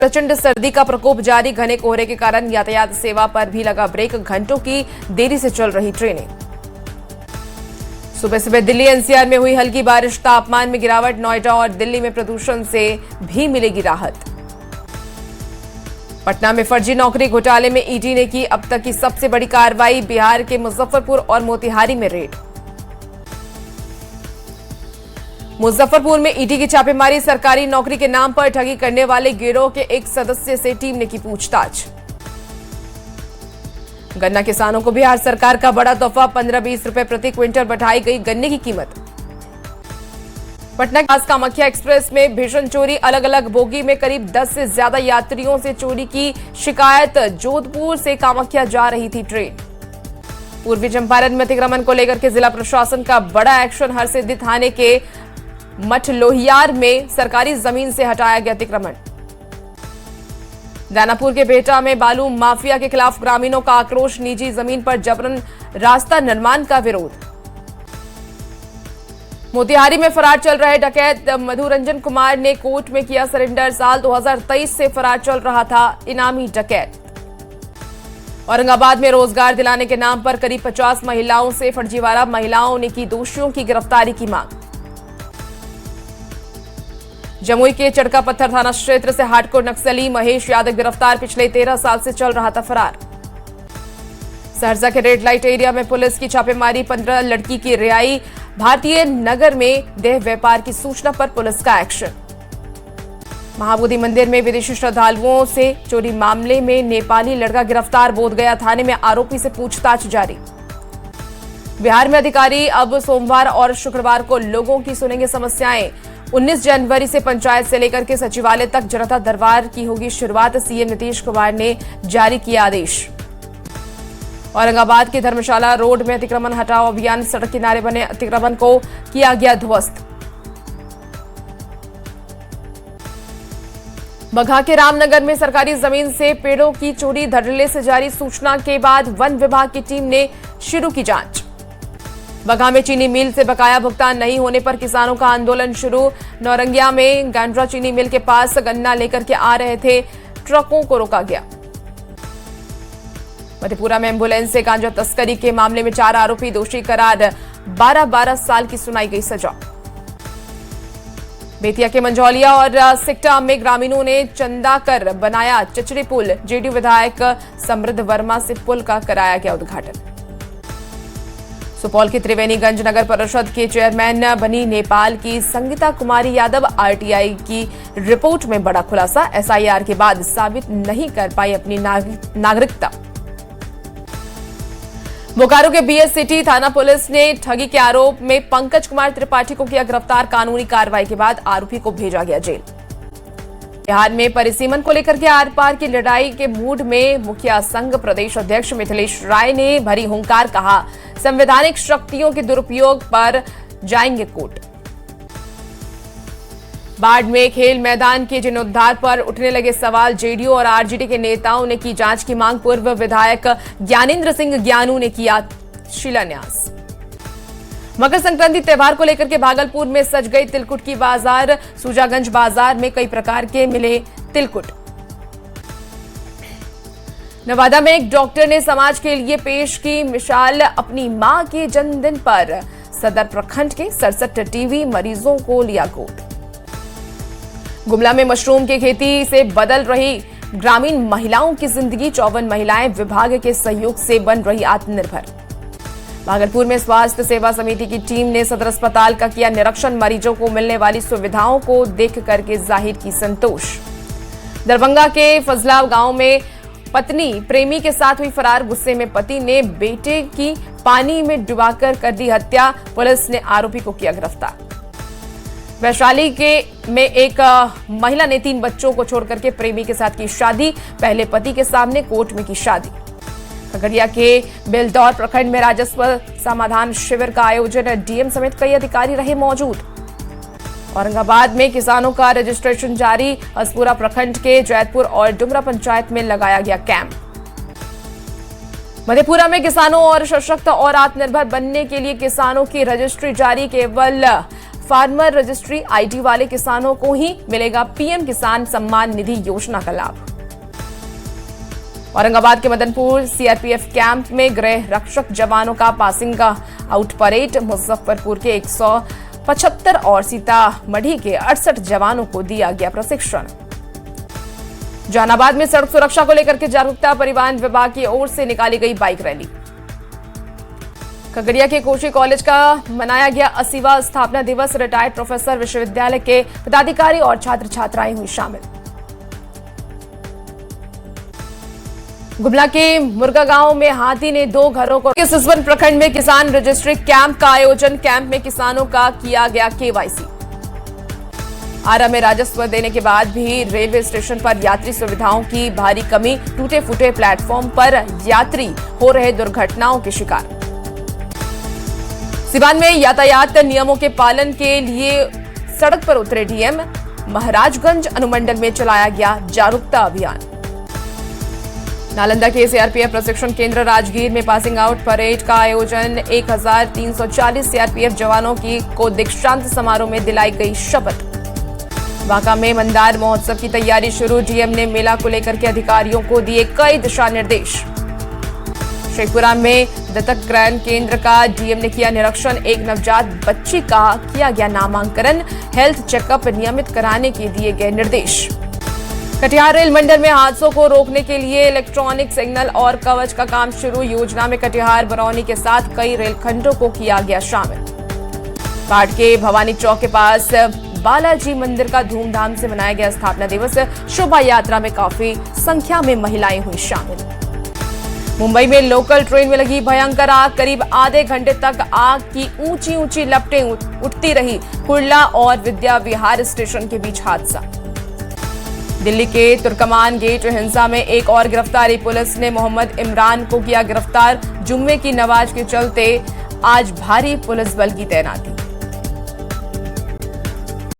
प्रचंड सर्दी का प्रकोप जारी, घने कोहरे के कारण यातायात सेवा पर भी लगा ब्रेक, घंटों की देरी से चल रही ट्रेनें। सुबह सुबह दिल्ली एनसीआर में हुई हल्की बारिश, तापमान में गिरावट, नोएडा और दिल्ली में प्रदूषण से भी मिलेगी राहत। पटना में फर्जी नौकरी घोटाले में ईडी ने की अब तक की सबसे बड़ी कार्रवाई, बिहार के मुजफ्फरपुर और मोतिहारी में रेड। मुजफ्फरपुर में ईडी की छापेमारी, सरकारी नौकरी के नाम पर ठगी करने वाले गिरोह के एक सदस्य से टीम ने की पूछताछ। गन्ना किसानों को बिहार सरकार का बड़ा तोहफा, 15-20 रुपए प्रति क्विंटल बढ़ाई गई गन्ने की कीमत। पटना के पास कामाख्या एक्सप्रेस में भीषण चोरी, अलग अलग बोगी में करीब 10 से ज्यादा यात्रियों से चोरी की शिकायत, जोधपुर से कामाख्या जा रही थी ट्रेन। पूर्वी चंपारण में अतिक्रमण को लेकर के जिला प्रशासन का बड़ा एक्शन, हरसिद्धि थाने के मठ लोहियार में सरकारी जमीन से हटाया गया अतिक्रमण। दानापुर के बेटा में बालू माफिया के खिलाफ ग्रामीणों का आक्रोश, निजी जमीन पर जबरन रास्ता निर्माण का विरोध। मोतिहारी में फरार चल रहे डकैत मधुरंजन कुमार ने कोर्ट में किया सरेंडर, साल 2023 से फरार चल रहा था इनामी डकैत। औरंगाबाद में रोजगार दिलाने के नाम पर करीब 50 महिलाओं से फर्जीवाड़ा, महिलाओं ने की दोषियों की गिरफ्तारी की मांग। जमुई के चड़का पत्थर थाना क्षेत्र से हार्डकोर नक्सली महेश यादव गिरफ्तार, पिछले 13 साल से चल रहा था फरार। सहरसा के रेड लाइट एरिया में पुलिस की छापेमारी, 15 लड़की की रिहाई, भारतीय नगर में देह व्यापार की सूचना पर पुलिस का एक्शन। महाबोधि मंदिर में विदेशी श्रद्धालुओं से चोरी मामले में नेपाली लड़का गिरफ्तार, बोधगया थाने में आरोपी से पूछताछ जारी। बिहार में अधिकारी अब सोमवार और शुक्रवार को लोगों की सुनेंगे समस्याएं, 19 जनवरी से पंचायत से लेकर के सचिवालय तक जनता दरबार की होगी शुरुआत, सीएम नीतीश कुमार ने जारी किया आदेश। औरंगाबाद की धर्मशाला रोड में अतिक्रमण हटाओ अभियान, सड़क किनारे बने अतिक्रमण को किया गया ध्वस्त। बगहा के रामनगर में सरकारी जमीन से पेड़ों की चोरी, धड़ल्ले से जारी सूचना के बाद वन विभाग की टीम ने शुरू की जांच। बगहा में चीनी मिल से बकाया भुगतान नहीं होने पर किसानों का आंदोलन शुरू, नौरंगिया में गांड्रा चीनी मिल के पास गन्ना लेकर के आ रहे थे ट्रकों को रोका गया। मधेपुरा में एम्बुलेंस से गांजा तस्करी के मामले में 4 आरोपी दोषी करार, 12-12 साल की सुनाई गई सजा। बेतिया के मंझौलिया और सिकटा में ग्रामीणों ने चंदा कर बनाया चचड़ी पुल, जेडीयू विधायक समृद्ध वर्मा से पुल का कराया गया उद्घाटन। सुपौल की त्रिवेणीगंज नगर परिषद के चेयरमैन बनी नेपाल की संगीता कुमारी यादव, आरटीआई की रिपोर्ट में बड़ा खुलासा, एसआईआर के बाद साबित नहीं कर पाई अपनी नागरिकता। बोकारो के बीएस सिटी थाना पुलिस ने ठगी के आरोप में पंकज कुमार त्रिपाठी को किया गिरफ्तार, कानूनी कार्रवाई के बाद आरोपी को भेजा गया जेल। बिहार में परिसीमन को लेकर के आर पार की लड़ाई के मूड में मुखिया संघ प्रदेश अध्यक्ष मिथिलेश राय ने भरी हुंकार, कहा संवैधानिक शक्तियों के दुरुपयोग पर जाएंगे कोर्ट। बाढ़ में खेल मैदान के जीर्णोद्धार पर उठने लगे सवाल, जेडीयू और आरजेडी के नेताओं ने की जांच की मांग, पूर्व विधायक ज्ञानेंद्र सिंह ज्ञानू ने किया शिलान्यास। मकर संक्रांति त्योहार को लेकर के भागलपुर में सज गई तिलकुट की बाजार, सूजागंज बाजार में कई प्रकार के मिले तिलकुट। नवादा में एक डॉक्टर ने समाज के लिए पेश की मिसाल, अपनी मां के जन्मदिन पर सदर प्रखंड के 67 टीबी मरीजों को लिया गोद। गुमला में मशरूम की खेती से बदल रही ग्रामीण महिलाओं की जिंदगी, 54 महिलाएं विभाग के सहयोग से बन रही आत्मनिर्भर। भागलपुर में स्वास्थ्य सेवा समिति की टीम ने सदर अस्पताल का किया निरीक्षण, मरीजों को मिलने वाली सुविधाओं को देख करके जाहिर की संतोष। दरभंगा के फजला गांव में पत्नी प्रेमी के साथ हुई फरार, गुस्से में पति ने बेटे की पानी में डुबाकर कर दी हत्या, पुलिस ने आरोपी को किया गिरफ्तार। वैशाली में एक महिला ने 3 बच्चों को छोड़कर के प्रेमी के साथ की शादी, पहले पति के सामने कोर्ट में की शादी। खगड़िया के बेलदौर प्रखंड में राजस्व समाधान शिविर का आयोजन, डीएम समेत कई अधिकारी रहे मौजूद। औरंगाबाद में किसानों का रजिस्ट्रेशन जारी, हसपुरा प्रखंड के जैतपुर और डुमरा पंचायत में लगाया गया कैंप। मधेपुरा में किसानों और सशक्त और आत्मनिर्भर बनने के लिए किसानों की रजिस्ट्री जारी, केवल फार्मर रजिस्ट्री आईडी वाले किसानों को ही मिलेगा पीएम किसान सम्मान निधि योजना का लाभ। औरंगाबाद के मदनपुर सीआरपीएफ कैंप में गृह रक्षक जवानों का पासिंग आउट परेड। मुजफ्फरपुर के 175 और सीतामढ़ी के 68 जवानों को दिया गया प्रशिक्षण। जहानाबाद में सड़क सुरक्षा को लेकर के जागरूकता, परिवहन विभाग की ओर से निकाली गई बाइक रैली। खगड़िया के कोशी कॉलेज का मनाया गया 80वां स्थापना दिवस। रिटायर्ड प्रोफेसर, विश्वविद्यालय के पदाधिकारी और छात्र छात्राएं हुई शामिल। गुमला के मुर्गा गांव में हाथी ने 2 घरों को। सिसवन प्रखंड में किसान रजिस्ट्री कैंप का आयोजन। कैंप में किसानों का किया गया केवाईसी। आरा में राजस्व देने के बाद भी रेलवे स्टेशन पर यात्री सुविधाओं की भारी कमी। टूटे फूटे प्लेटफॉर्म पर यात्री हो रहे दुर्घटनाओं के शिकार। सिवान में यातायात नियमों के पालन के लिए सड़क पर उतरे डीएम। महाराजगंज अनुमंडल में चलाया गया जागरूकता अभियान। नालंदा के सीआरपीएफ प्रशिक्षण केंद्र राजगीर में पासिंग आउट परेड का आयोजन। 1340 सीआरपीएफ जवानों को दीक्षांत समारोह में दिलाई गई शपथ। बांका में मंदार महोत्सव की तैयारी शुरू। डीएम ने मेला को लेकर के अधिकारियों को दिए कई दिशा निर्देश। शेखपुरा में दत्तक ग्रहण केंद्र का डीएम ने किया निरीक्षण। एक नवजात बच्ची का किया गया नामांकन। हेल्थ चेकअप नियमित कराने के दिए गए निर्देश। कटिहार रेल मंडल में हादसों को रोकने के लिए इलेक्ट्रॉनिक सिग्नल और कवच का काम शुरू। योजना में कटिहार, बरौनी के साथ कई रेलखंडों को किया गया शामिल। पाट के भवानी चौक के पास बालाजी मंदिर का धूमधाम से मनाया गया स्थापना दिवस। शोभा यात्रा में काफी संख्या में महिलाएं हुई शामिल। मुंबई में लोकल ट्रेन में लगी भयंकर आग। करीब आधे घंटे तक आग की ऊंची ऊंची लपटें उठती रही। कुर्ला और विद्या विहार स्टेशन के बीच हादसा। दिल्ली के तुर्कमान गेट हिंसा में एक और गिरफ्तारी। पुलिस ने मोहम्मद इमरान को किया गिरफ्तार। जुम्मे की नमाज के चलते आज भारी पुलिस बल की तैनाती।